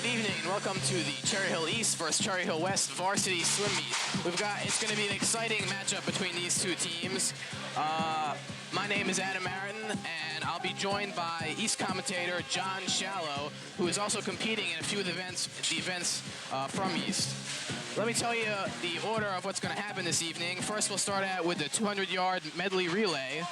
Good evening and welcome to the Cherry Hill East versus Cherry Hill West varsity swim meet. It's going to be an exciting matchup between these two teams. My name is Adam Martin, and I'll be joined by East commentator John Shallow, who is also competing in a few of the events from East. Let me tell you the order of what's going to happen this evening. First, we'll start out with the 200-yard medley relay,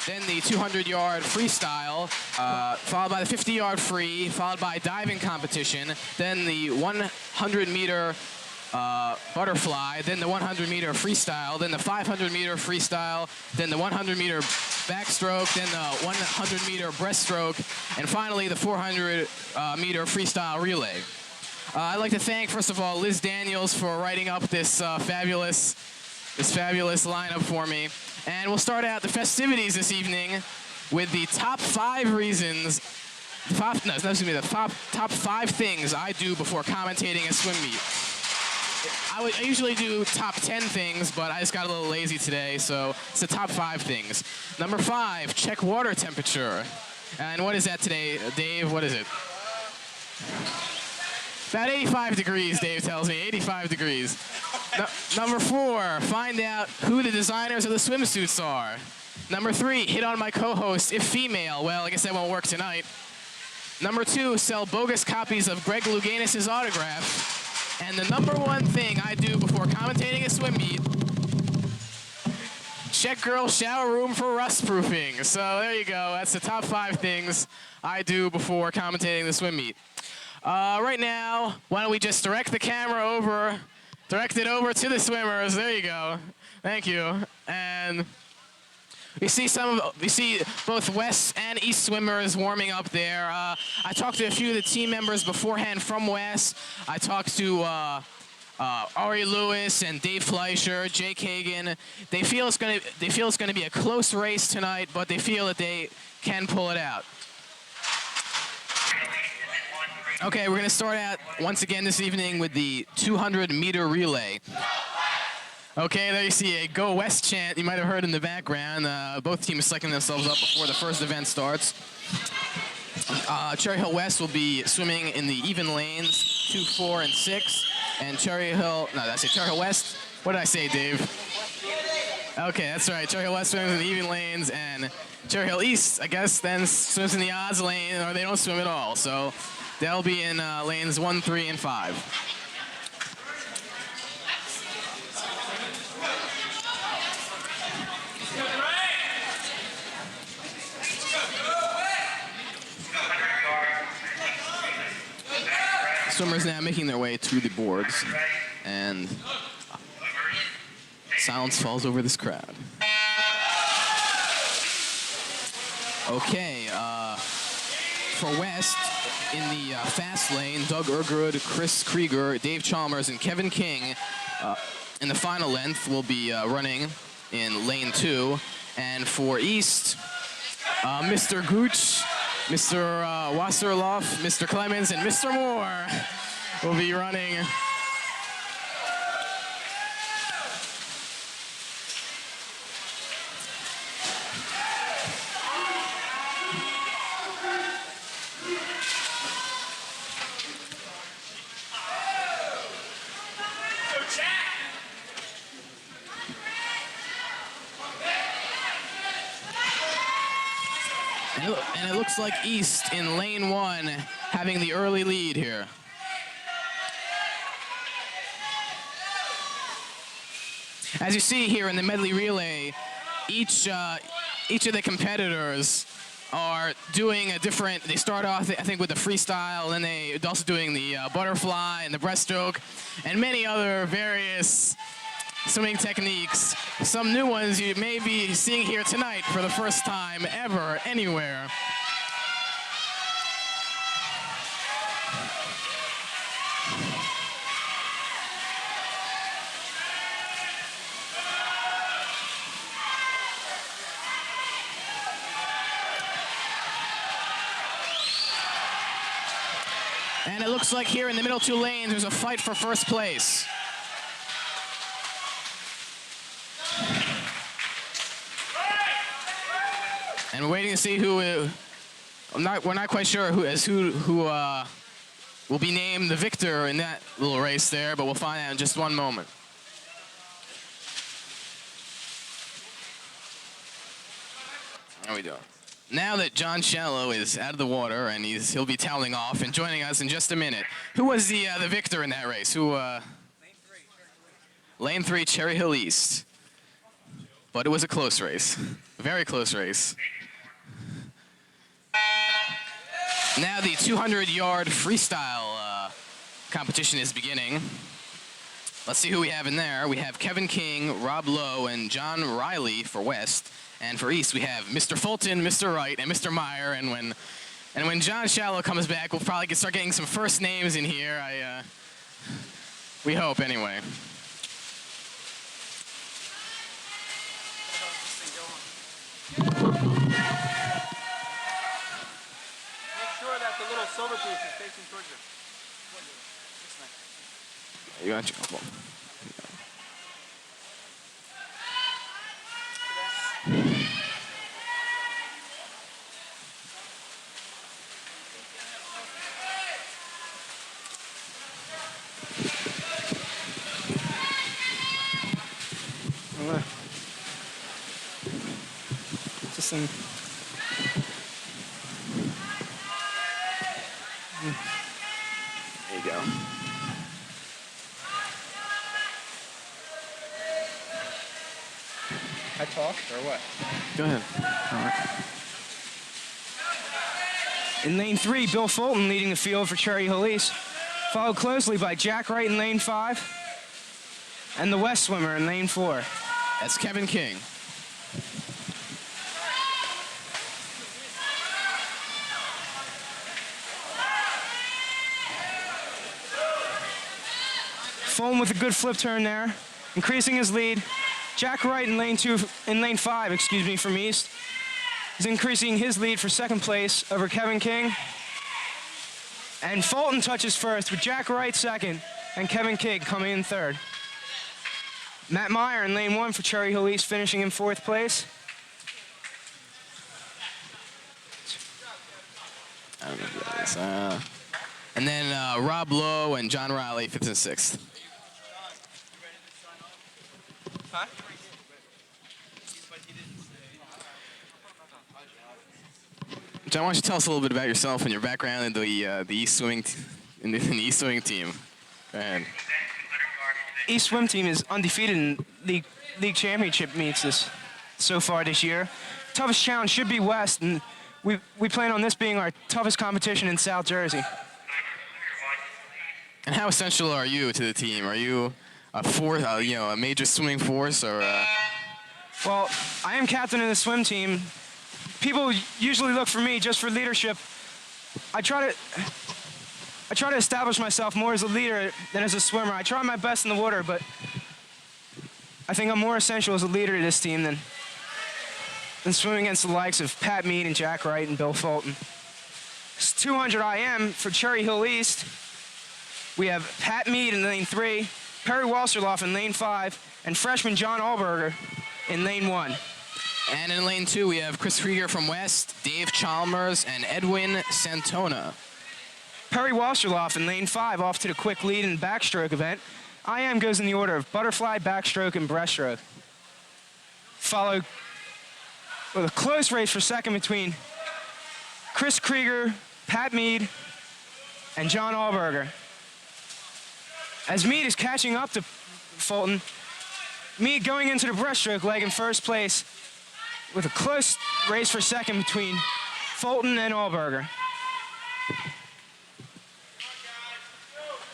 then the 200-yard freestyle, followed by the 50-yard free, followed by diving competition, then the 100-meter butterfly, then the 100-meter freestyle, then the 500-meter freestyle, then the 100-meter backstroke, then the 100-meter breaststroke, and finally the 400-meter freestyle relay. I'd like to thank, first of all, Liz Daniels for writing up this fabulous lineup for me. And we'll start out the festivities this evening with the top 5 reasons, top 5 things I do before commentating a swim meet. I usually do top 10 things, but I just got a little lazy today, so it's the top 5 things. Number 5, check water temperature. And what is that today, Dave? What is it? About 85 degrees, Dave tells me, 85 degrees. Number 4, find out who the designers of the swimsuits are. Number 3, hit on my co-host if female. Well, I guess that won't work tonight. Number 2, sell bogus copies of Greg Louganis' autograph. And the number 1 thing I do before commentating a swim meet, check girls' shower room for rust proofing. So there you go. That's the top 5 things I do before commentating the swim meet. Right now, why don't we just direct it over to the swimmers. There you go. Thank you. And we see both West and East swimmers warming up there. I talked to a few of the team members beforehand from West. I talked to Ari Lewis and Dave Fleischer, Jake Hagan. They feel it's going to be a close race tonight, but they feel that they can pull it out. Okay, we're going to start out once again this evening with the 200-meter relay. Okay, there you see a Go West chant you might have heard in the background. Both teams psyching themselves up before the first event starts. Cherry Hill West will be swimming in the even lanes, 2, 4, and 6. And Cherry Hill West? What did I say, Dave? Okay, that's right. Cherry Hill West swims in the even lanes, and Cherry Hill East, I guess, then swims in the odds lane, or they don't swim at all. So they'll be in lanes 1, 3, and 5. Swimmers now making their way through the boards, and silence falls over this crowd. Okay, for West, in the fast lane, Doug Urgood, Chris Krieger, Dave Chalmers, and Kevin King in the final length will be running in lane 2. And for East, Mr. Gooch, Mr. Wasserloff, Mr. Clemens, and Mr. Moore will be running. And it looks like East in lane 1 having the early lead here. As you see here in the medley relay, each of the competitors are doing a different, they start off, I think, with the freestyle, and they're also doing the butterfly and the breaststroke, and many other various swimming techniques. Some new ones you may be seeing here tonight for the first time ever, anywhere. And it looks like here in the middle 2 lanes, there's a fight for first place. And we're waiting to see who. We're not quite sure who will be named the victor in that little race there, but we'll find out in just one moment. How we doing? Now that John Shallow is out of the water and he'll be toweling off and joining us in just a minute. Who was the victor in that race? Who? Lane 3, Cherry Hill East. But it was a close race, very close race. Now the 200-yard freestyle competition is beginning. Let's see who we have in there. We have Kevin King, Rob Lowe, and John Riley for West. And for East, we have Mr. Fulton, Mr. Wright, and Mr. Meyer. And when John Shallow comes back, we'll probably start getting some first names in here. We hope, anyway. Make sure that the little silver piece is facing towards you. You got you. Come on. Just in. There you go. I talk or what? Go ahead. All right. In lane 3, Bill Fulton leading the field for Cherry Hill East, followed closely by Jack Wright in lane 5 and the West swimmer in lane 4. That's Kevin King. Fulton with a good flip turn there, increasing his lead. Jack Wright in lane 5, from East, is increasing his lead for second place over Kevin King. And Fulton touches first with Jack Wright second and Kevin King coming in third. Matt Meyer in lane 1 for Cherry Hill East finishing in 4th place. I don't know who that is. And then Rob Lowe and John Riley, 5th and 6th. Huh? John, why don't you tell us a little bit about yourself and your background in the East swimming in the East swimming team? Go ahead. East swim team is undefeated in league championship meets so far this year. Toughest challenge should be West, and we plan on this being our toughest competition in South Jersey. And how essential are you to the team? Are you a force, a major swimming force, or? Well, I am captain of the swim team. People usually look for me just for leadership. I try to establish myself more as a leader than as a swimmer. I try my best in the water, but I think I'm more essential as a leader to this team than swimming against the likes of Pat Mead and Jack Wright and Bill Fulton. It's 200 IM for Cherry Hill East. We have Pat Mead in lane 3, Perry Walserloff in lane 5, and freshman John Allberger in lane 1. And in lane 2, we have Chris Krieger from West, Dave Chalmers, and Edwin Santona. Perry Walserloff in lane 5 off to the quick lead in the backstroke event. IM goes in the order of butterfly, backstroke, and breaststroke. Followed with a close race for second between Chris Krieger, Pat Mead, and John Allberger. As Mead is catching up to Fulton, Mead going into the breaststroke leg in first place with a close race for second between Fulton and Allberger.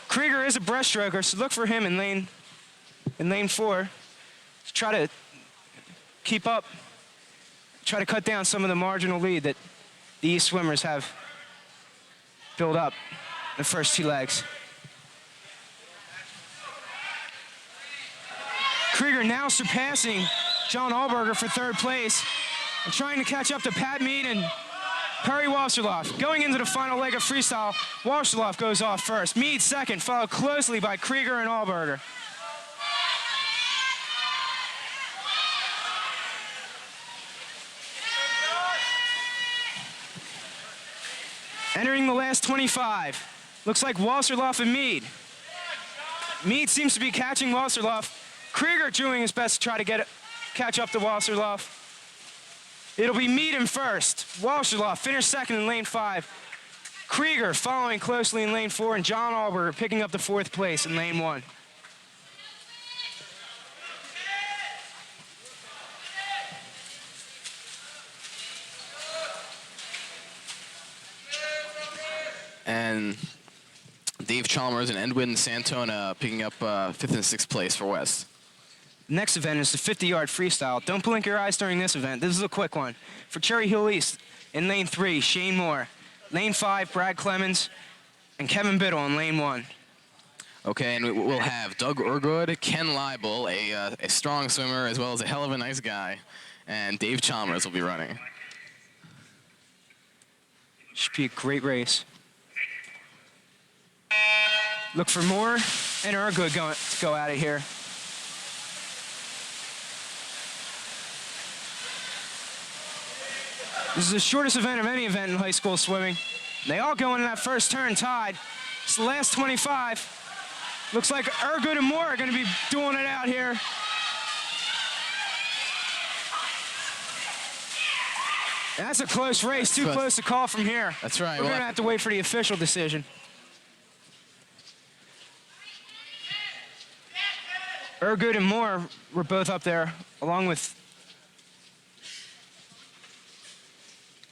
Krieger is a breaststroker, so look for him in lane 4 to try to keep up, try to cut down some of the marginal lead that the East swimmers have built up in the first 2 legs. Krieger now surpassing John Allberger for 3rd place and trying to catch up to Pat Mead and Perry Walserloff. Going into the final leg of freestyle, Walserloff goes off first. Mead second, followed closely by Krieger and Allberger. Entering the last 25, Looks like Wasserloff and Mead. Mead seems to be catching Wasserloff. Krieger doing his best to try to catch up to Wasserloff. It'll be Mead in first. Wasserloff finished second in lane 5. Krieger following closely in lane 4, and John Albert picking up the 4th place in lane 1. And Dave Chalmers and Edwin Santona picking up 5th and 6th place for West. Next event is the 50-yard freestyle. Don't blink your eyes during this event. This is a quick one. For Cherry Hill East, in lane 3, Shane Moore. Lane 5, Brad Clemens, and Kevin Biddle in lane 1. Okay, and we'll have Doug Urgood, Ken Leibel, a strong swimmer, as well as a hell of a nice guy, and Dave Chalmers will be running. Should be a great race. Look for Moore and Urgood to go at it here. This is the shortest event of any event in high school swimming. They all go into that first turn tied. It's the last 25. Looks like Urgood and Moore are going to be doing it out here. That's a close race, too close to call from here. That's right. We're going to have to wait for the official decision. Urgood and Moore were both up there, along with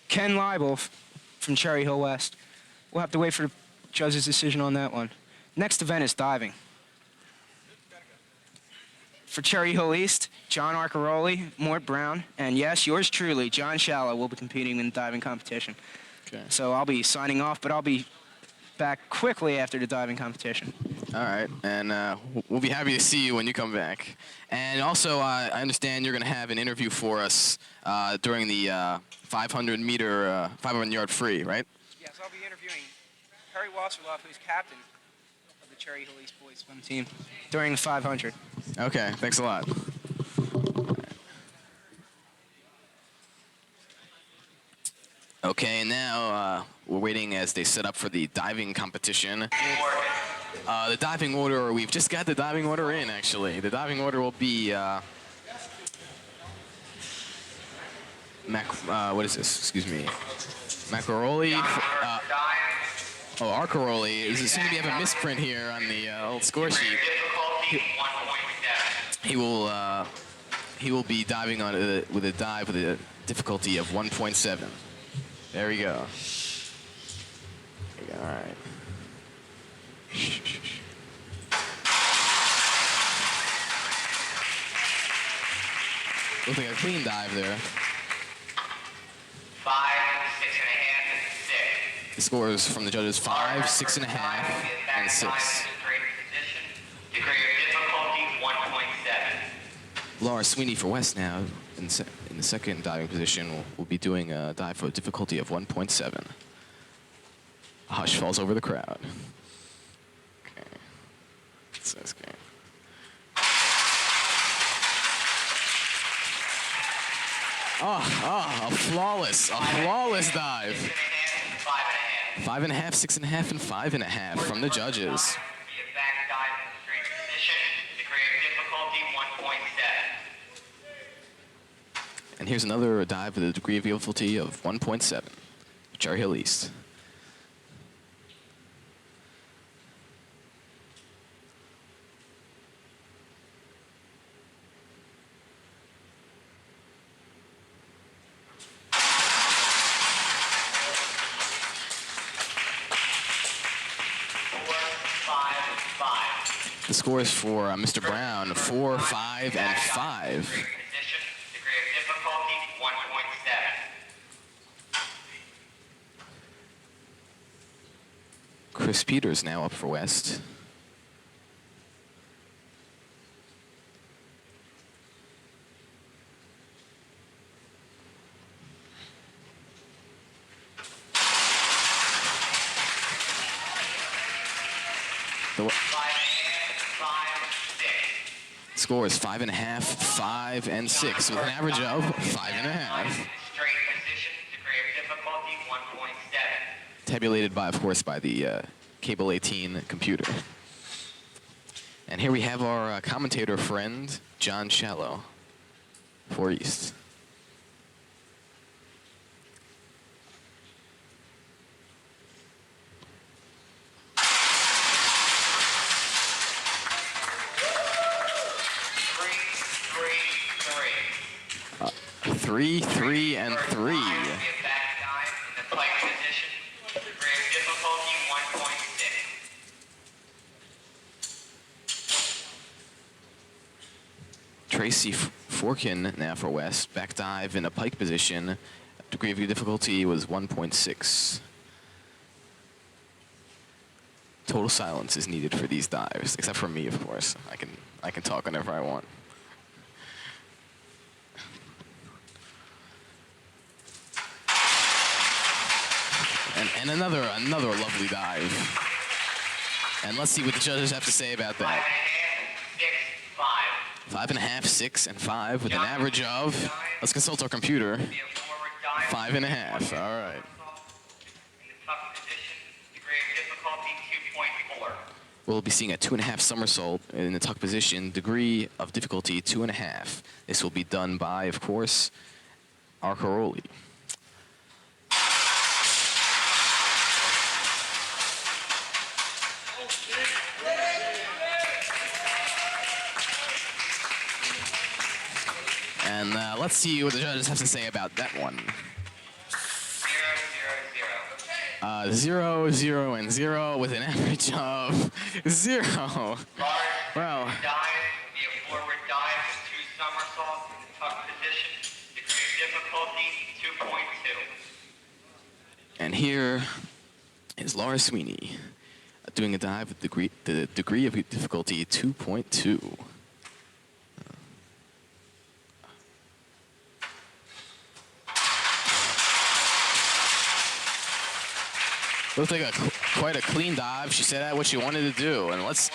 Ken Leibel from Cherry Hill West. We'll have to wait for the judge's decision on that one. Next event is diving. For Cherry Hill East, John Arcaroli, Mort Brown, and yes, yours truly, John Shallow, will be competing in the diving competition. Okay. So I'll be signing off, but I'll be back quickly after the diving competition. All right, and we'll be happy to see you when you come back. And also, I understand you're going to have an interview for us during the 500-meter, 500-yard free, right? Yes, I'll be interviewing Perry Wasserloff, who's captain of the Cherry Hill East boys swim team, during the 500. Okay, thanks a lot. Okay, now we're waiting as they set up for the diving competition. The diving order, we've just got the diving order in, actually. The diving order will be, what is this? Excuse me. Macaroli. Arcaroli. It seems to have a misprint here on the old score sheet. He will be diving on with a dive with a difficulty of 1.7. There we go. All right. Looks like a clean dive there. 5, 6.5, 6. The scores from the judges: 5, 6.5, and 6. Degree of difficulty 1.7. Laura Sweeney for West now in the second diving position will be doing a dive for a difficulty of 1.7. A hush falls over the crowd. Okay. So that's great. A flawless dive. 5.5, 6.5, and 5.5 from the judges. And here's another dive with a degree of difficulty of 1.7. Cherry Hill East. The scores for Mr. Brown: 4, 5, and 5. Chris Peters now up for West. The score is 5.5, 5, and 6 with an average of 5.5. Tabulated by, of course, by the Cable 18 computer. And here we have our commentator friend, John Shallow, for East. Three, three, and three. Tracy Forkin now for West. Back dive in a pike position. Degree of difficulty was 1.6. Total silence is needed for these dives, except for me, of course. I can talk whenever I want. And another lovely dive. And let's see what the judges have to say about that. 5.5, 6, and 5 with an average of, let's consult our computer, 5.5. All right. We'll be seeing a 2.5 somersault in the tuck position, degree of difficulty 2.5. This will be done by, of course, Arcaroli. And let's see what the judges have to say about that one. 0, 0, and 0 with an average of 0. Well. And here is Laura Sweeney doing a dive with the degree of difficulty 2.2. Looks like quite a clean dive. She said what she wanted to do, and let's.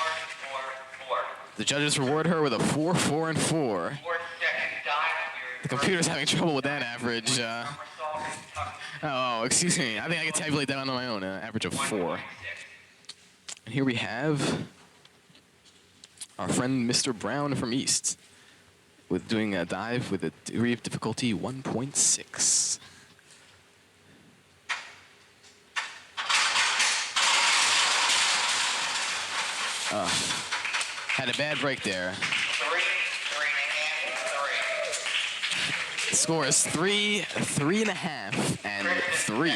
The judges reward her with a 4, 4, and 4. The computer's having trouble with that average. Oh, excuse me. I think I can tabulate that on my own. An average of 4. And here we have our friend Mr. Brown from East, with doing a dive with a degree of difficulty 1.6. Had a bad break there. 3.5. The score is 3, 3.5, and 3.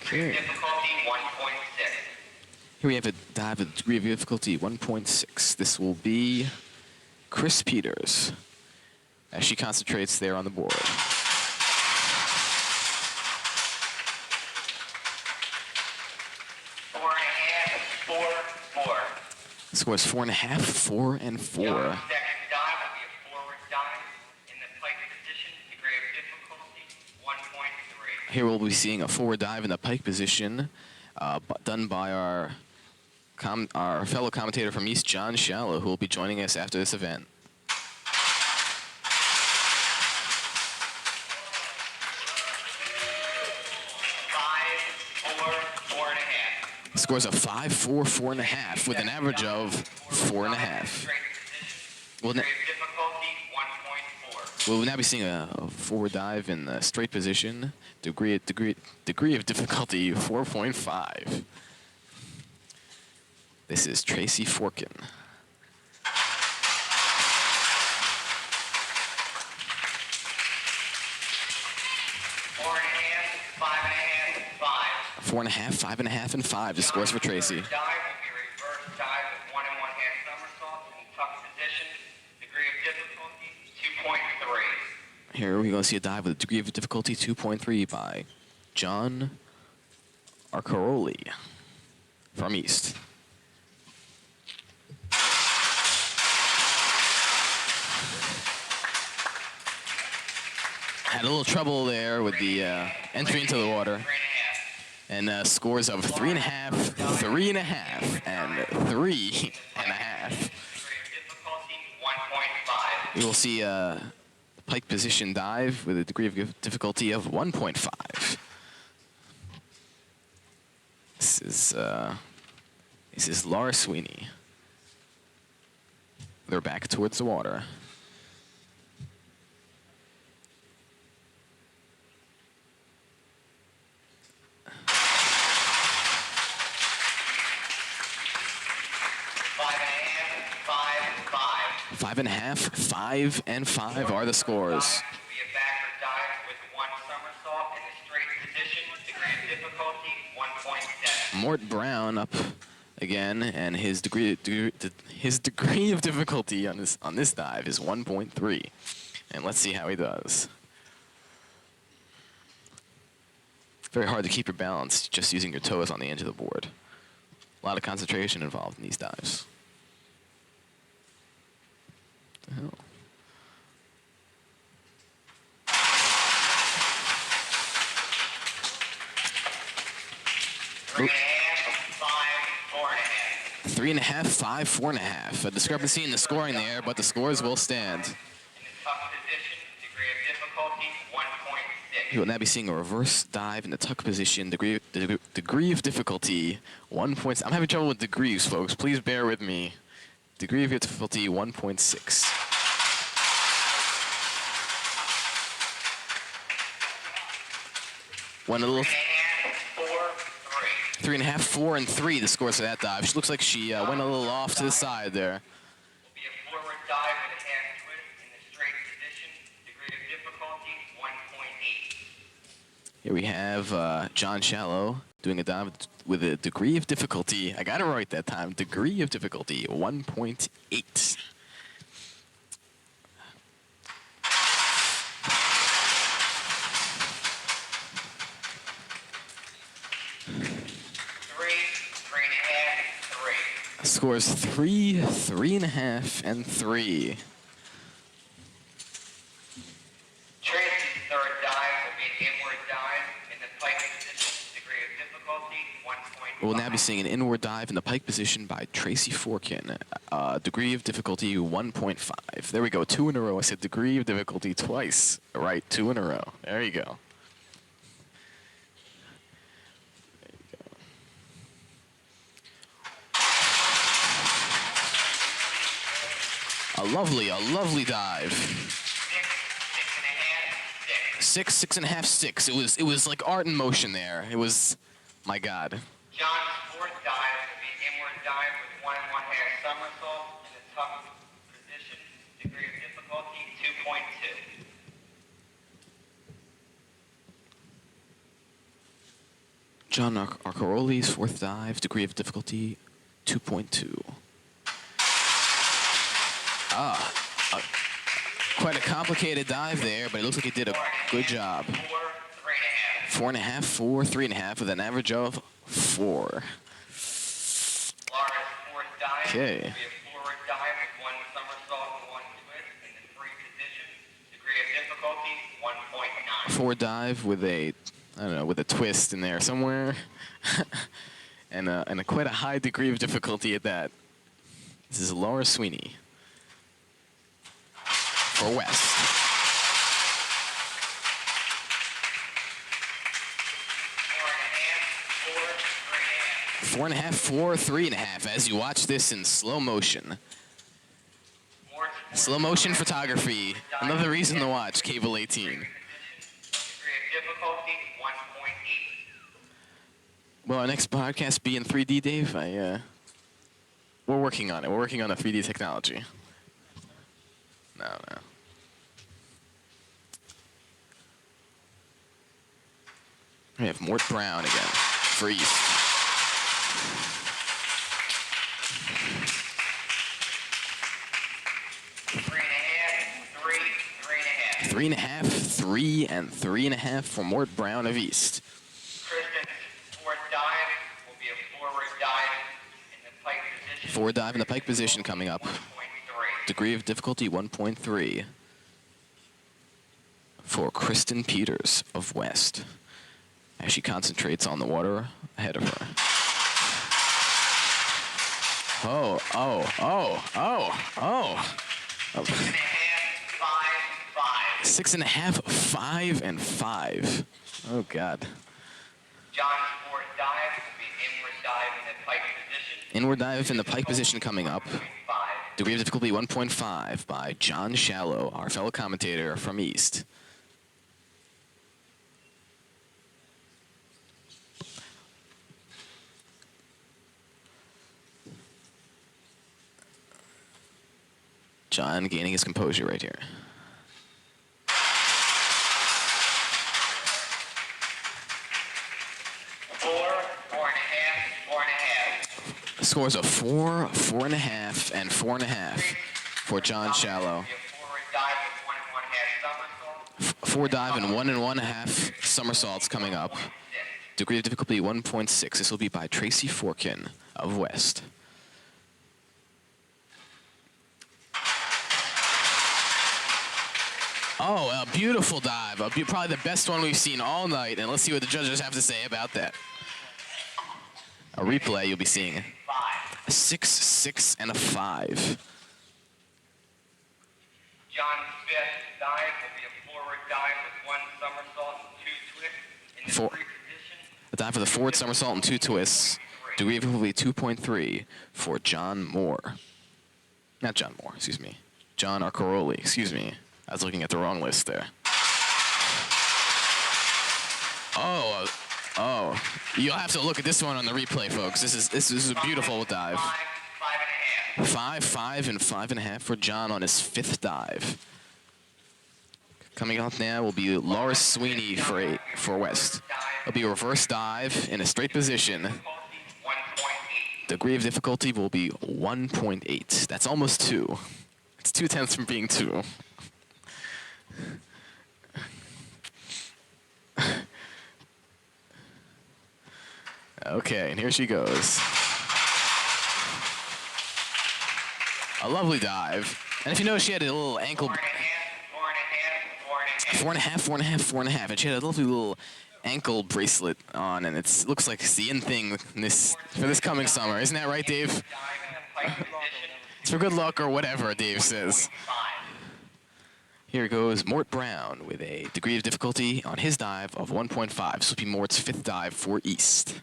Okay. Here we have a dive with degree of difficulty 1.6. This will be Chris Peters as she concentrates there on the board. The score is 4.5, 4, and 4. Here we'll be seeing a forward dive in the pike position, done by our fellow commentator from East, John Shallow, who will be joining us after this event. The scores of 5, 4, 4.5 with an average of 4.5. We'll now be seeing a forward dive in the straight position. Degree of difficulty 4.5. This is Tracy Forkin. Four and a half, 5.5, and 5. The scores for Tracy. Here we're going to see a dive with a degree of difficulty 2.3 by John Arcaroli from East. Had a little trouble there with the entry into the water. And scores of 3.5, 3.5, and 3.5. We will see a pike position dive with a degree of difficulty of 1.5. This is Laura Sweeney. They're back towards the water. Five and a half, 5 and 5 are the scores. Mort Brown up again, and his degree of difficulty on this dive is 1.3. And let's see how he does. Very hard to keep your balance just using your toes on the edge of the board. A lot of concentration involved in these dives. What the hell? Three and a half, 5, 4.5. A discrepancy in the scoring there, but the scores will stand. You will now be seeing a reverse dive in the tuck position. Degree of difficulty, 1 point. I'm having trouble with degrees, folks. Please bear with me. Degree of difficulty, 1.6. Went a little. 3.5, 4, and 3. The scores for that dive. She looks like she went a little off to the side there. Here we have John Shallow doing a dive with a degree of difficulty. I got it right that time. Degree of difficulty, 1.8. Scores 3, 3.5, and 3. Tracy's third dive will be an inward dive in the pike position. Degree of difficulty, 1.5. We'll now be seeing an inward dive in the pike position by Tracy Forkin. Degree of difficulty 1.5. There we go, 2 in a row. I said degree of difficulty twice. Right, 2 in a row. There you go. A lovely dive. 6, 6.5, 6. It was like art in motion there. It was, my God. John's fourth dive will be an inward dive with 1 1/2 somersault in the tuck position. Degree of difficulty 2.2. John Arcaroli's fourth dive, degree of difficulty 2.2. Quite a complicated dive there, but it looks like he did a good job. 4.5, 4, 3.5 with an average of 4. Okay. Will be a forward dive with 1 somersault and 1 twist in the free position. Degree of difficulty 1.9. Forward dive with a, I don't know, with a twist in there somewhere, and quite a high degree of difficulty at that. This is Laura Sweeney for West. 4.5, 4, 3.5. As you watch this in slow motion. Slow motion photography. Another reason to watch Cable 18. Will our next podcast be in 3D, Dave? We're working on it. We're working on the 3D technology. No. We have Mort Brown again for East. 3.5, 3, and 3.5 for Mort Brown of East. Kristen's fourth dive will be a forward dive in the pike position. Forward dive in the pike position coming up. 1.3. Degree of difficulty 1.3 for Kristen Peters of West as she concentrates on the water ahead of her. Oh. 6.5, 5, and 5. Oh, God. John's forward dive will be inward dive in the pike position. Inward dive in the pike position coming up. 1.5. Degree of difficulty 1.5 by John Shallow, our fellow commentator from East. John gaining his composure right here. Four and a half, 4.5. Scores of 4, 4.5, and 4.5 for John Shallow. Be a forward dive with 1 1/2 somersault. Forward dive and 1 1/2 somersaults coming up. Degree of difficulty 1.6. This will be by Tracy Forkin of West. Oh, a beautiful dive. Probably the best one we've seen all night. And let's see what the judges have to say about that. A replay you'll be seeing. 5. A 6, 6, and a 5. John's fifth dive will be a forward dive with 1 somersault and 2 twists in the Four. free position. A dive for the forward somersault and 2 twists. Degree of difficulty 2.3 for John Moore. Not John Moore, excuse me. John Arcaroli, excuse me. I was looking at the wrong list there. Oh, you'll have to look at this one on the replay, folks. This is a beautiful dive. 5, 5.5. 5, 5, and 5.5 for John on his 5th dive. Coming up now will be Laura Sweeney for West. It'll be a reverse dive in a straight position. 1.8. Degree of difficulty will be 1.8. That's almost 2. It's 2/10 from being 2. Okay, and here she goes. A lovely dive. And if you notice, she had a little ankle... 4.5, 4.5, 4.5. 4.5, 4.5, 4.5. And she had a lovely little ankle bracelet on, and it looks like it's the in thing for this coming summer. Isn't that right, Dave? Dive in the pike position. It's for good luck or whatever, Dave says. 5. Here goes Mort Brown with a degree of difficulty on his dive of 1.5. This will be Mort's 5th dive for East.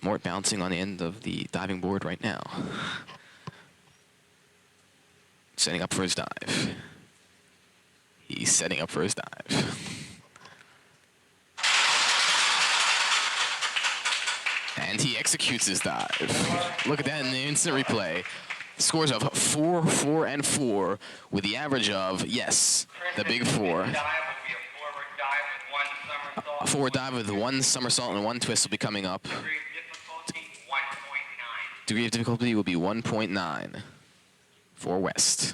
Mort bouncing on the end of the diving board right now. Setting up for his dive. He's setting up for his dive. And he executes his dive. Look at that in the instant replay. Scores of 4, 4, and 4 with the average of, yes, the big 4. Dive will be a forward dive with 1 somersault. A forward dive with 1 somersault and 1 twist will be coming up. Degree of difficulty 1.9. Degree of difficulty will be 1.9 for West.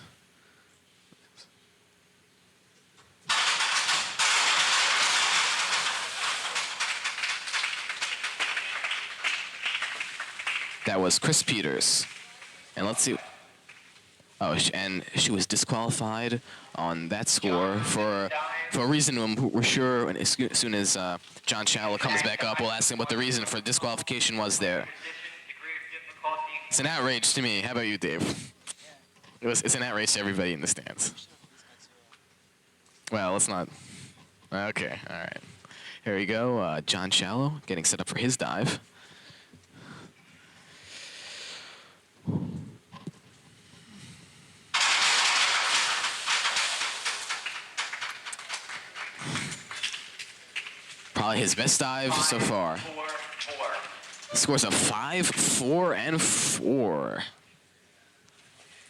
That was Chris Peters. And let's see. Oh, and she was disqualified on that score for a reason we're sure. And as soon as John Shallow comes back up, we'll ask him what the reason for disqualification was there. Degree of difficulty. It's an outrage to me. How about you, Dave? It's an outrage to everybody in the stands. Well, let's not. Okay, all right. Here we go. John Shallow getting set up for his dive. Probably his best dive so far. 4, 4. Scores of 5, 4, and 4.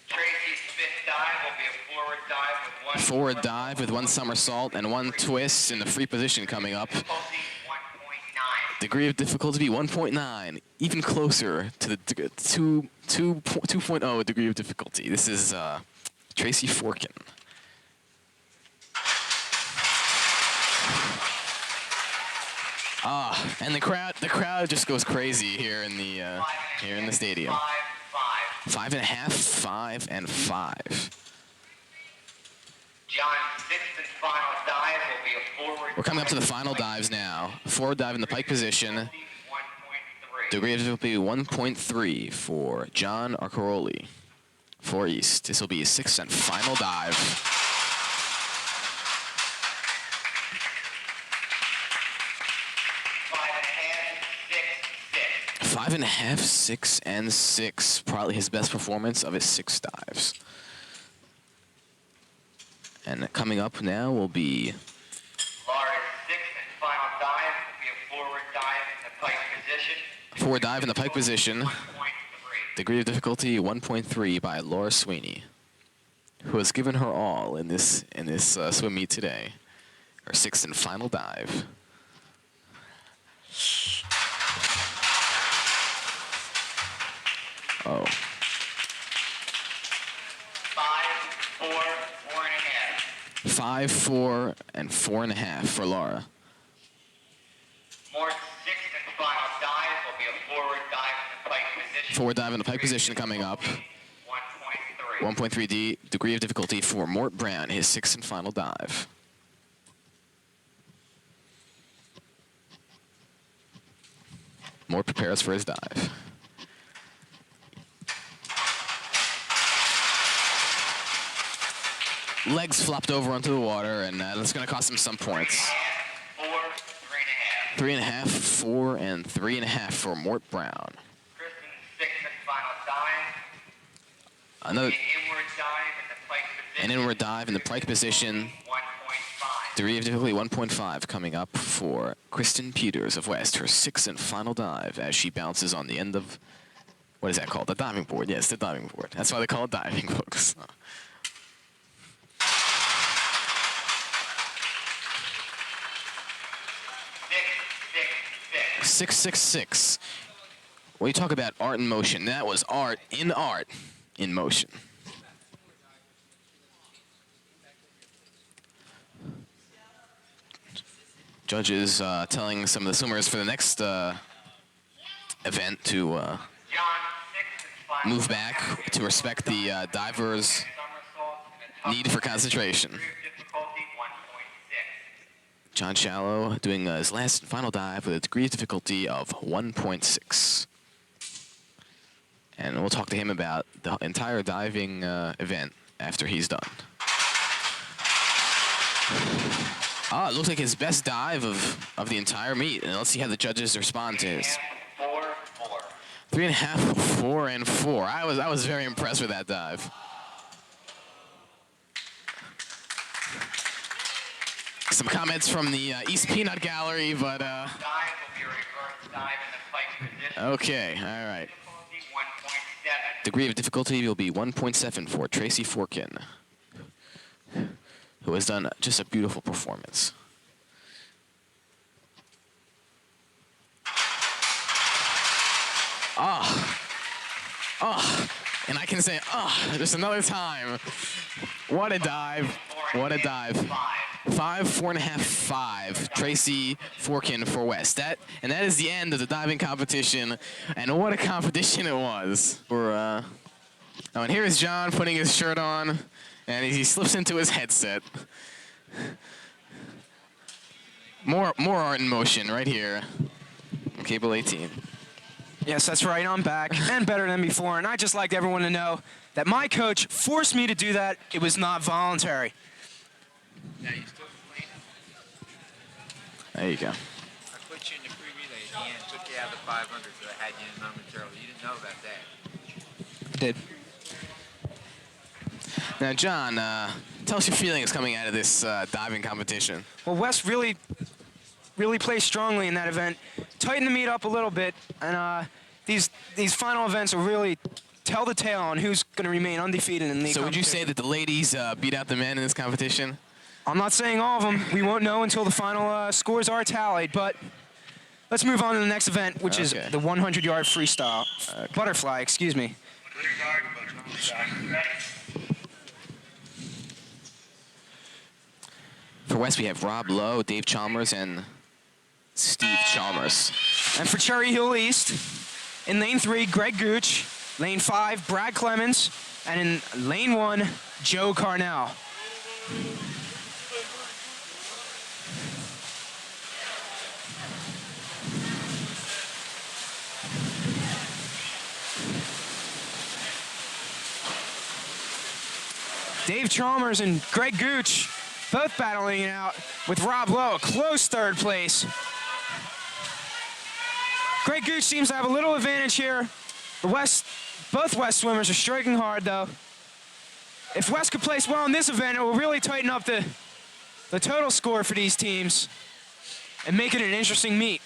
Tracy's 5th dive will be a forward dive with 1 Forward dive with 1 somersault and 1 twist in the free position coming up. difficulty 1.9. Degree of difficulty 1.9, even closer to the 2.0 degree of difficulty. This is Tracy Forkin. And the crowd just goes crazy here in the stadium. 5, 5. 5.5, 5, and 5. John's 6th and final dive will be a forward. We're coming up to the final dives now. Forward dive in the pike position. 1.3. Degree of difficulty 1.3 for John Arcaroli for East. This will be his 6th and final dive. 5.5, 6, and 6. Probably his best performance of his 6 dives. And coming up now will be Laura's 6th and final dive will be a forward dive in the pike position. forward dive in the pike position. 1.3. Degree of difficulty 1.3 by Laura Sweeney, who has given her all in this swim meet today. Her 6th and final dive. Oh. 5, 4, 4.5. 5, 4, and 4.5 for Laura. Moore's 6th and final dive will be a forward dive in the pike position. Forward dive in the pike position coming up. 1.3. 1.3 degree of difficulty for Mort Brown, his 6th and final dive. Mort prepares for his dive. Legs flopped over onto the water, and that's going to cost him some points. 4, 3.5. 3.5, 4, and 3.5 for Mort Brown. Kristen's 6th and final dive. Another An inward dive in the pike position. an inward dive in the pike position. 1.5. Degree of difficulty 1.5 coming up for Kristen Peters of West, her 6th and final dive as she bounces on the end of, what is that called? The diving board. Yes, the diving board. That's why they call it diving, folks. 666. When you talk about art in motion, that was art in motion. Judges telling some of the swimmers for the next event to John, 6th and final move back to respect the divers' somersault and a tough need for concentration. degree of difficulty 1.6. John Shallow doing his last and final dive with a degree of difficulty of 1.6. And we'll talk to him about the entire diving event after he's done. Ah, it looks like his best dive of the entire meet. And let's see how the judges respond to his. 4, 4. 3.5, 4, and 4. I was very impressed with that dive. Some comments from the East Peanut Gallery, but Dive will be a reverse dive in the pike position. okay, all right. Difficulty 1.7. Degree of difficulty will be 1.7 for Tracy Forkin, who has done just a beautiful performance. And I can say, just another time. What a dive, what a dive. 5, 4.5, 5. Tracy Forkin for West. That is the end of the diving competition, and what a competition it was. Oh, and here is John putting his shirt on, and he slips into his headset. More art in motion right here on Cable 18. Yes, that's right. I'm back and better than before. And I'd just like everyone to know that my coach forced me to do that. It was not voluntary. Now you still playing? There you go. I put you in the free relay at the end, took you out of the 500, so I had you in momentarily. You didn't know about that. Did. Now, John, tell us your feelings coming out of this diving competition. Well, Wes really played strongly in that event. Tightened the meet up a little bit, and these final events will really tell the tale on who's going to remain undefeated in the So would you say that the ladies beat out the men in this competition? I'm not saying all of them. We won't know until the final scores are tallied, but let's move on to the next event, which is the 100-yard freestyle. Butterfly, excuse me. For West, we have Rob Lowe, Dave Chalmers, and Steve Chalmers. And for Cherry Hill East, in lane 3, Greg Gooch. Lane 5, Brad Clemens. And in lane 1, Joe Carnell. Dave Chalmers and Greg Gooch both battling it out with Rob Lowe, a close third place. Greg Gooch seems to have a little advantage here. Both West swimmers are striking hard, though. If West could place well in this event, it will really tighten up the total score for these teams and make it an interesting meet.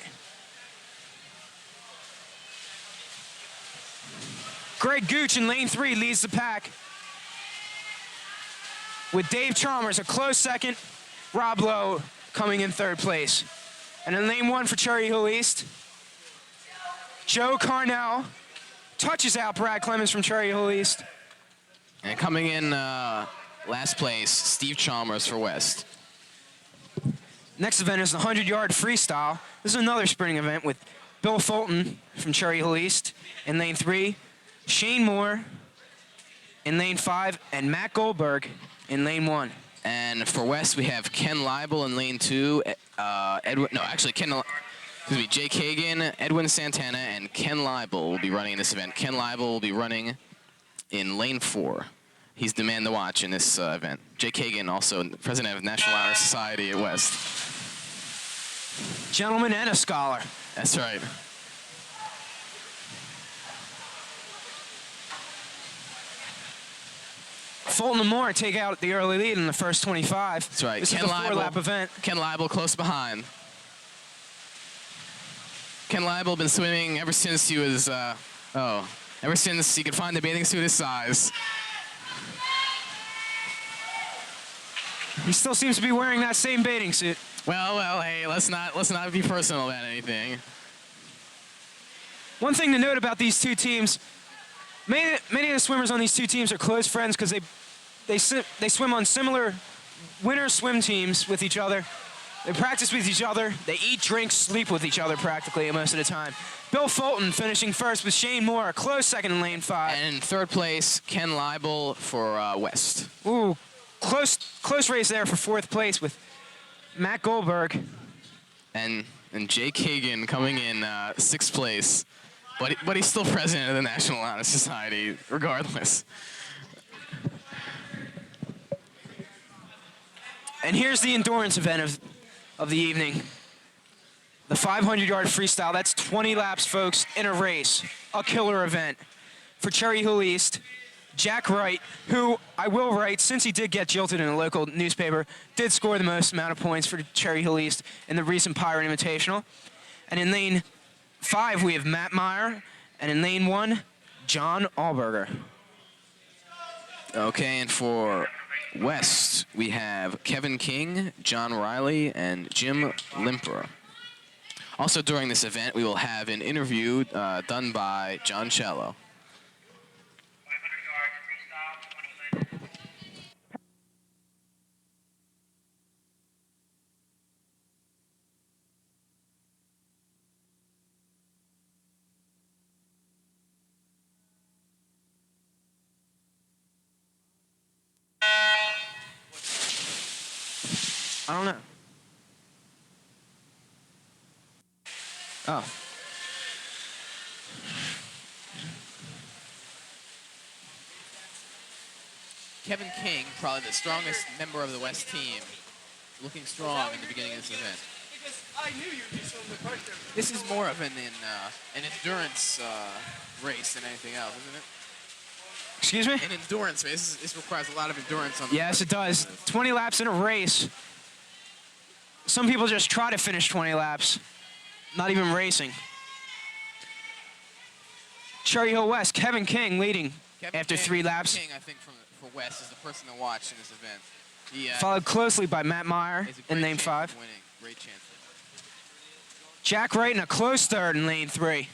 Greg Gooch in lane 3 leads the pack, with Dave Chalmers a close second, Rob Lowe coming in 3rd place. And in lane 1 for Cherry Hill East, Joe Carnell touches out Brad Clemens from Cherry Hill East. And coming in last place, Steve Chalmers for West. Next event is the 100-yard freestyle. This is another sprinting event with Bill Fulton from Cherry Hill East in lane 3, Shane Moore in lane 5, and Matt Goldberg in lane 1. And for West, we have Ken Leibel in lane 2. Jake Hagan, Edwin Santana, and Ken Leibel will be running in this event. Ken Leibel will be running in lane 4. He's the man to watch in this event. Jake Hagan, also president of National Honor Society at West. Gentleman and a scholar. That's right. Fulton and Moore take out the early lead in the first 25. That's right. This is a 4-lap event. Ken Leibel close behind. Ken Leibel been swimming ever since he was, ever since he could find a bathing suit his size. He still seems to be wearing that same bathing suit. Well, hey, let's not be personal about anything. One thing to note about these two teams, many of the swimmers on these two teams are close friends because they swim on similar winter swim teams with each other. They practice with each other. They eat, drink, sleep with each other practically most of the time. Bill Fulton finishing first with Shane Moore, a close second in lane 5. And in 3rd place, Ken Leibel for West. Ooh, close race there for 4th place with Matt Goldberg. And Jake Hagan coming in 6th place. But he's still president of the National Honor Society, regardless. And here's the endurance event of the evening. The 500-yard freestyle. That's 20 laps, folks, in a race. A killer event. For Cherry Hill East, Jack Wright, who I will write, since he did get jilted in a local newspaper, did score the most amount of points for Cherry Hill East in the recent Pirate Invitational. And in lane 5, we have Matt Meyer. And in lane 1, John Allberger. Okay, and for West, we have Kevin King, John Riley, and Jim Limper. Also during this event, we will have an interview done by John Cello. 500 yards freestyle, 20 minutes. I don't know. Oh. Kevin King, probably the strongest member of the West team, looking strong in the beginning of this event. This is more of an endurance race than anything else, isn't it? Excuse me? An endurance race. This requires a lot of endurance on the Yes, it does. 20 laps in a race. Some people just try to finish 20 laps, not even racing. Cherry Hill West, Kevin King leading after 3 laps. King, I think, for West is the person to watch in this event. He, Followed closely by Matt Meyer in lane 5. Great chance. Jack Wright in a close 3rd in lane 3.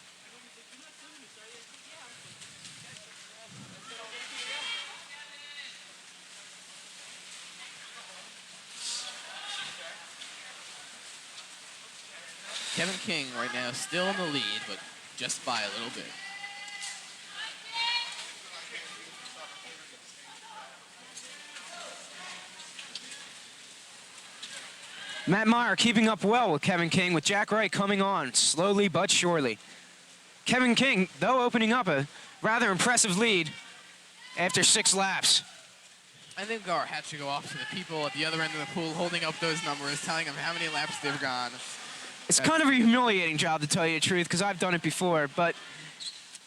Kevin King right now still in the lead, but just by a little bit. Matt Meyer keeping up well with Kevin King, with Jack Wright coming on slowly but surely. Kevin King, though, opening up a rather impressive lead after 6 laps. I think our hat should go off to the people at the other end of the pool holding up those numbers, telling them how many laps they've gone. It's kind of a humiliating job, to tell you the truth, because I've done it before, but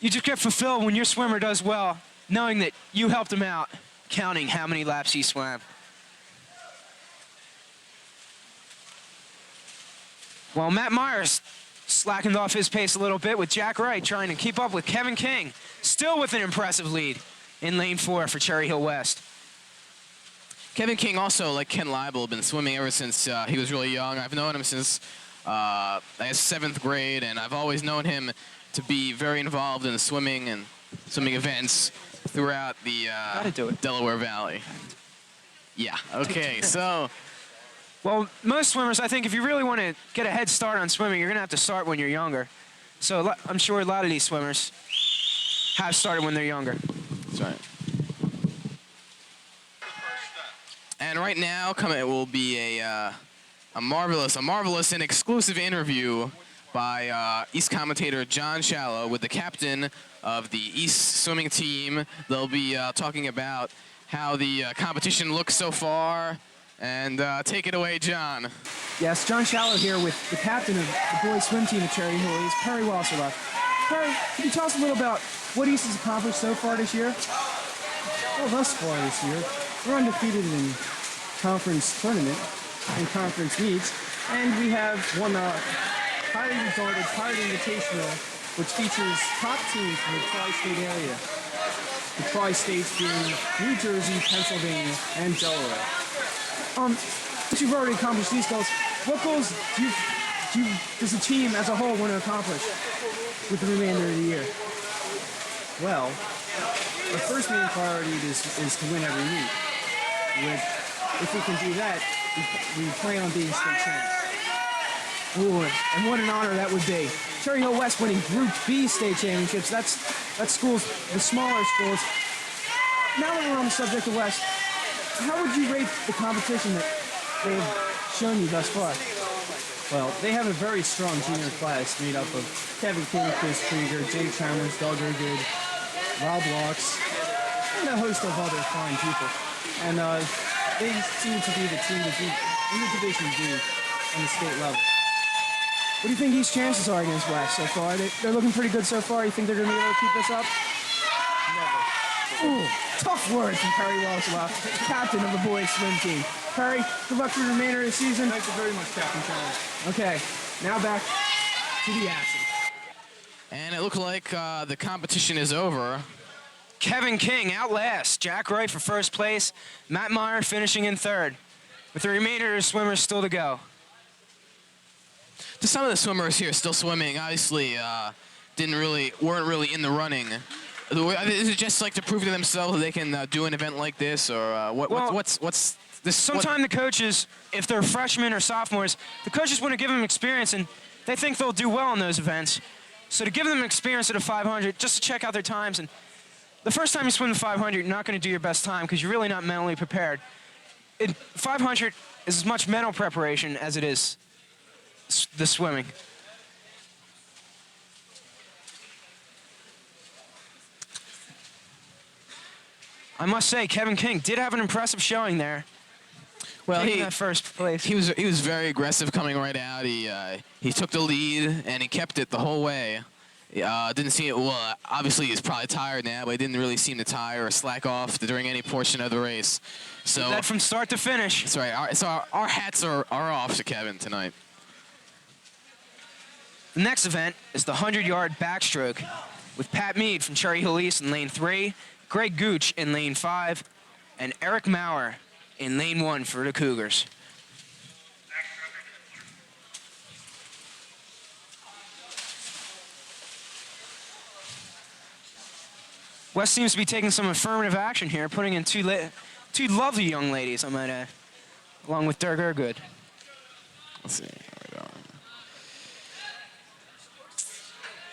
you just get fulfilled when your swimmer does well, knowing that you helped him out, counting how many laps he swam. Well, Matt Myers slackened off his pace a little bit, with Jack Wright trying to keep up with Kevin King, still with an impressive lead in lane 4 for Cherry Hill West. Kevin King also, like Ken Leibel, been swimming ever since he was really young. I've known him since I guess 7th grade, and I've always known him to be very involved in swimming and swimming events throughout the Delaware Valley. Yeah, okay, so... Well, most swimmers, I think if you really want to get a head start on swimming, you're going to have to start when you're younger. So I'm sure a lot of these swimmers have started when they're younger. That's right. And right now, it will be a marvelous and exclusive interview by East commentator John Shallow with the captain of the East swimming team. They'll be talking about how the competition looks so far. And take it away, John. Yes, John Shallow here with the captain of the boys swim team at Cherry Hill East, Perry Wasserloff. Perry, can you tell us a little about what East has accomplished so far this year? Well, thus far this year, we're undefeated in conference tournament and conference meets, and we have won a highly regarded Pirate Invitational, which features top teams from the tri-state area. The tri-states being New Jersey, Pennsylvania, and Delaware. Since you've already accomplished these goals, what goals does the team as a whole want to accomplish with the remainder of the year? Well, our first main priority is to win every meet. If we can do that, we plan on being state champions. Ooh, and what an honor that would be. Cherry Hill West winning Group B state championships. That's schools, the smaller schools. Now that we're on the subject of West, how would you rate the competition that they've shown you thus far? Well, they have a very strong junior class made up of Kevin King, Chris Krieger, Jake Chalmers, Doug Ergood, Rob Locks, and a host of other fine people. And they seem to be the team to beat in the Division D on the state level. What do you think East's chances are against West so far? They're looking pretty good so far. You think they're going to be able to keep this up? Never. Ooh, tough words from Perry Wasserloff, captain of the boys swim team. Perry, good luck for the remainder of the season. Thank you very much, Captain Chalmers. Okay, now back to the action. And it looks like the competition is over. Kevin King outlasts Jack Wright for first place. Matt Meyer finishing in third, with the remainder of the swimmers still to go. To some of the swimmers here still swimming, obviously weren't really in the running. Is it just like to prove to themselves that they can do an event like this, or what's this? Sometimes the coaches, if they're freshmen or sophomores, the coaches want to give them experience, and they think they'll do well in those events. So to give them experience at a 500, just to check out their times, and the first time you swim the 500, you're not going to do your best time because you're really not mentally prepared. 500 is as much mental preparation as it is the swimming. I must say, Kevin King did have an impressive showing there. Well, that first place. He was very aggressive coming right out. He took the lead and he kept it the whole way. Didn't see it. Well, obviously he's probably tired now, but he didn't really seem to tire or slack off during any portion of the race. So that from start to finish. That's right. Our hats are off to Kevin tonight. The next event is the 100-yard backstroke with Pat Mead from Cherry Hill East in lane 3, Greg Gooch in lane 5, and Eric Maurer in lane 1 for the Cougars. West seems to be taking some affirmative action here, putting in two lovely young ladies, I might add, along with Dirk Ergood. Let's see.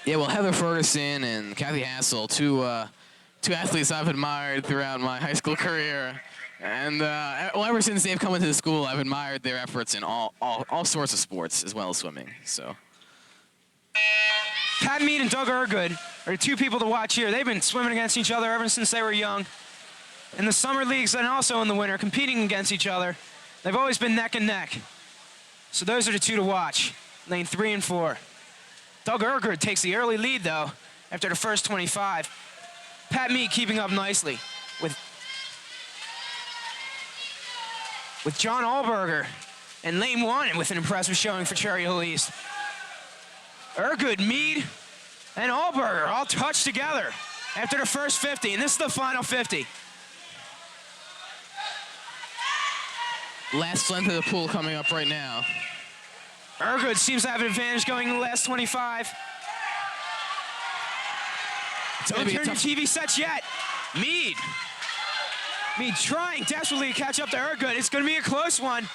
Yeah, well, Heather Ferguson and Kathy Hassel, two athletes I've admired throughout my high school career. And ever since they've come into the school, I've admired their efforts in all sorts of sports, as well as swimming. So, Pat Mead and Doug Ergood are two people to watch here. They've been swimming against each other ever since they were young. In the summer leagues and also in the winter, competing against each other. They've always been neck and neck. So those are the two to watch. lane 3 and 4. Doug Ergerd takes the early lead, though, after the first 25. Pat Mead keeping up nicely with John Allberger in lane 1 with an impressive showing for Cherry Hill East. Ergerd, Mead, and Allberger all touched together after the first 50, and this is the final 50. Last length of the pool coming up right now. Ergerd seems to have an advantage going in the last 25. Don't turn your TV sets yet. Mead trying desperately to catch up to Ergerd. It's going to be a close one.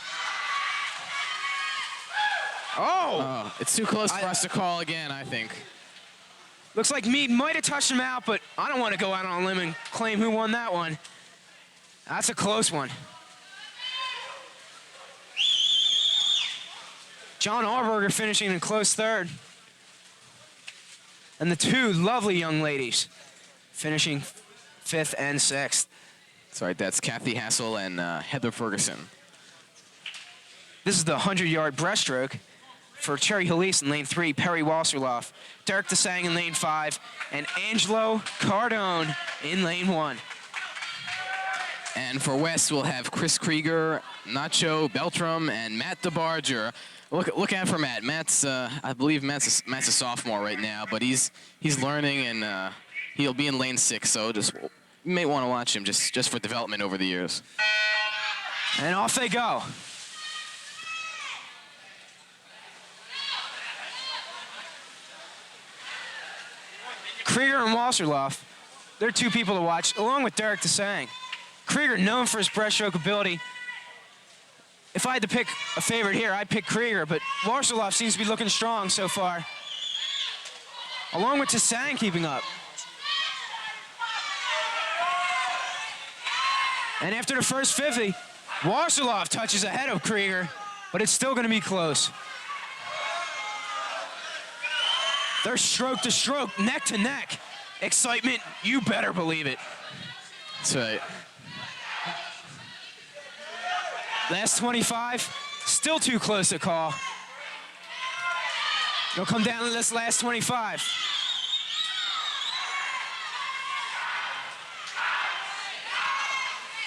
Oh! It's too close for us to call again, I think. Looks like Mead might have touched him out, but I don't want to go out on a limb and claim who won that one. That's a close one. John Allberger finishing in close third. And the two lovely young ladies finishing 5th and 6th. That's right, that's Kathy Hassel and Heather Ferguson. This is the 100-yard breaststroke for Cherry Hill East in lane 3, Perry Wasserloff. Derek DeSang in lane 5, and Angelo Cardone in lane 1. And for West, we'll have Chris Krieger, Nacho Beltram, and Matt DeBarger. Look out for Matt. I believe Matt's a sophomore right now, but he's learning, and he'll be in lane 6. So you may want to watch him just for development over the years. And off they go. Krieger and Wasserloff, they're two people to watch, along with Derek DeSang. Krieger, known for his breaststroke ability. If I had to pick a favorite here, I'd pick Krieger, but Wasserloff seems to be looking strong so far. Along with DeSang keeping up. And after the first 50, Wasserloff touches ahead of Krieger, but it's still going to be close. They're stroke to stroke, neck to neck. Excitement, you better believe it. That's right. Last 25, still too close to call. It'll come down to this last 25.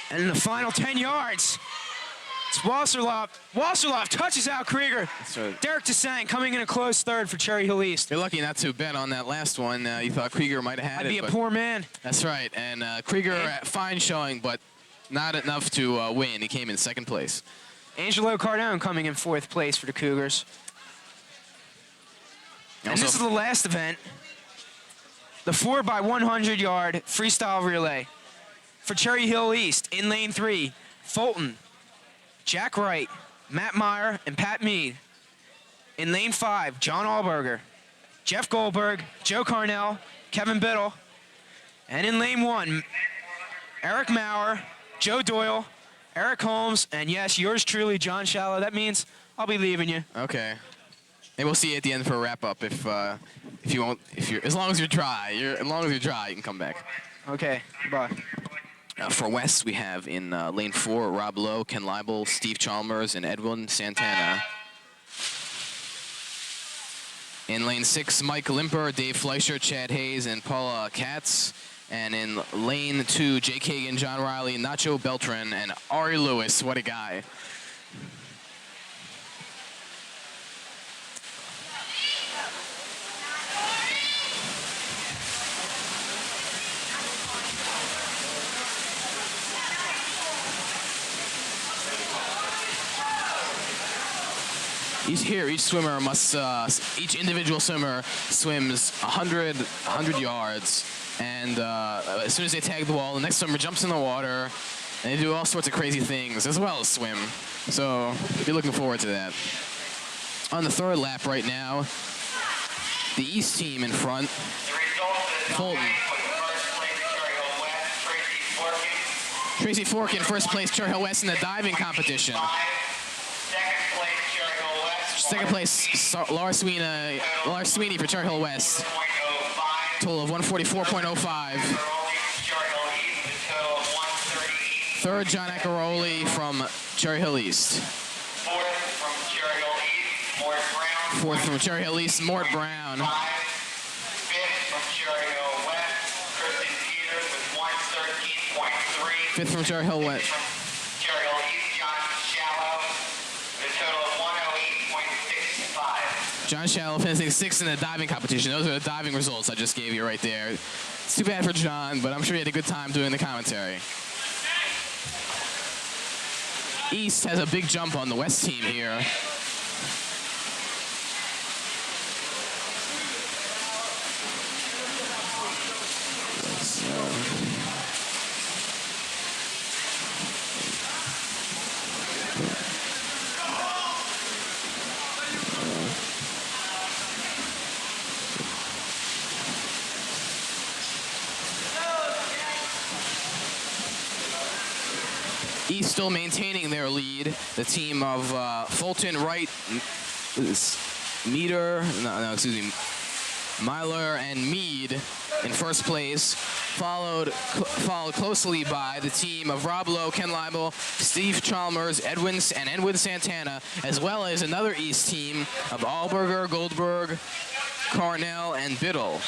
And in the final 10 yards, it's Wasserloff. Wasserloff touches out Krieger. That's right. Derek DeSang coming in a close third for Cherry Hill East. You're lucky not to bet on that last one. You thought Krieger might have had I'd it. be a poor man. That's right. And Krieger, fine showing, but not enough to win. He came in 2nd place. Angelo Cardone coming in 4th place for the Cougars. And this is the last event, the 4x100 yard freestyle relay. For Cherry Hill East, in lane 3, Fulton, Jack Wright, Matt Meyer, and Pat Mead. In lane 5, John Allberger, Jeff Goldberg, Joe Carnell, Kevin Biddle. And in lane 1, Eric Maurer, Joe Doyle, Eric Holmes, and yes, yours truly, John Shallow. That means I'll be leaving you. Okay. Maybe we'll see you at the end for a wrap-up if you won't, as long as you're dry. As long as you're dry, you can come back. Okay, bye. For West, we have in lane 4, Rob Lowe, Ken Leibel, Steve Chalmers, and Edwin Santana. In lane 6, Mike Limper, Dave Fleischer, Chad Hayes, and Paula Katz. And in lane 2, Jake Hagan, John Riley, Nacho Beltran, and Ari Lewis. What a guy. Each swimmer must, each individual swimmer swims 100 yards, and as soon as they tag the wall, the next swimmer jumps in the water, and they do all sorts of crazy things as well as swim. So be looking forward to that. On the 3rd lap right now, the East team in front. Fulton. Tracy Forkin, 1st place, Cherry Hill West in the diving competition. 2nd place, Laura Sweeney for Cherry Hill West. Total of 144.05. 3rd, John Accaroli from Cherry Hill East. 4th from Cherry Hill East, Morris Brown. Fourth from Cherry Hill East, Mort Brown. Fifth from Cherry Hill West, Kristen Peters with 113.3. Fifth from Cherry Hill West. From Cherry Hill East, John Shallow with a total of 108.65. John Shallow finishing sixth in the diving competition. Those are the diving results I just gave you right there. It's too bad for John, but I'm sure he had a good time doing the commentary. East has a big jump on the West team here. East still maintaining their lead. The team of Fulton, Wright, Myler and Mead in first place, followed closely by the team of Rob Lowe, Ken Leibel, Steve Chalmers, Edwin Santana, as well as another East team of Allberger, Goldberg, Carnell, and Biddle.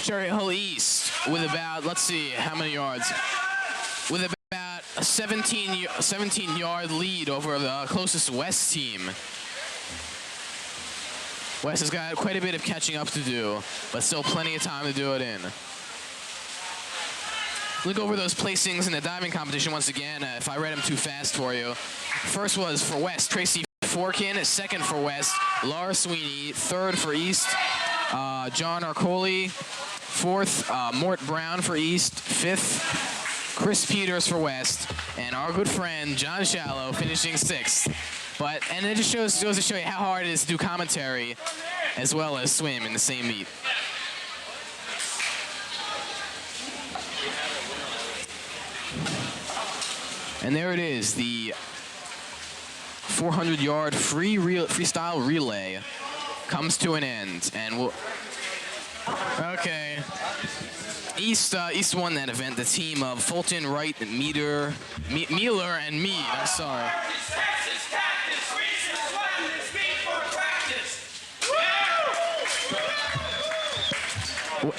Cherry Hill East with about, let's see, how many yards? With about a 17-yard lead over the closest West team. West has got quite a bit of catching up to do, but still plenty of time to do it in. Look over those placings in the diving competition once again, if I read them too fast for you. First was for West, Tracy Forkin. Second for West, Laura Sweeney. Third for East, John Arcoli. Fourth, Mort Brown for East. Fifth, Chris Peters for West. And our good friend, John Shallow, finishing sixth. And it just goes to show you how hard it is to do commentary as well as swim in the same meet. And there it is, the 400-yard freestyle relay comes to an end, and we'll. Okay. East won that event. The team of Fulton, Wright, Mealer, and Mead. I'm sorry.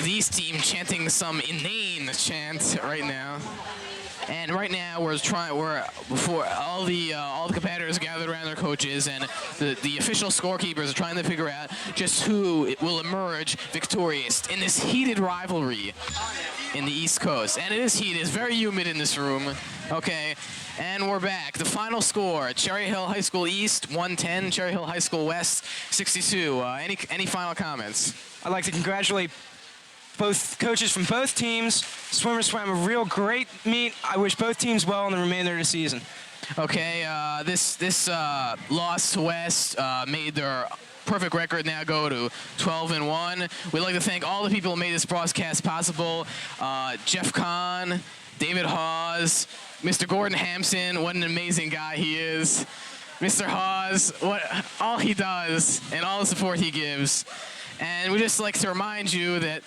These team chanting some inane chant right now. And right now before all the competitors gathered around their coaches, and the official scorekeepers are trying to figure out just who will emerge victorious in this heated rivalry in the East Coast. And it is heated. It's very humid in this room. Okay, and we're back. The final score: Cherry Hill High School East 110, Cherry Hill High School West 62. Any final comments? I'd like to congratulate both coaches from both teams. Swimmers swam a real great meet. I wish both teams well in the remainder of the season. Okay, this loss to West made their perfect record now go to 12-1. We'd like to thank all the people who made this broadcast possible. Jeff Kahn, David Hawes, Mr. Gordon Hampson, what an amazing guy he is. Mr. Hawes, all he does and all the support he gives. And we just like to remind you that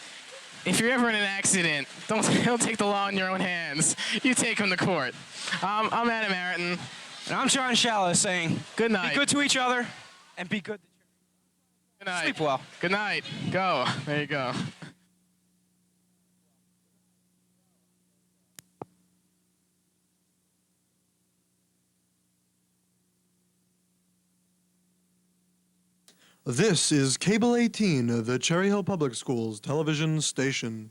if you're ever in an accident, don't take the law in your own hands. You take them to court. I'm Adam Arrington. And I'm John Shallow saying, good night. Be good to each other and be good. Good night. Sleep well. Good night. Go. There you go. This is Cable 18, the Cherry Hill Public Schools television station.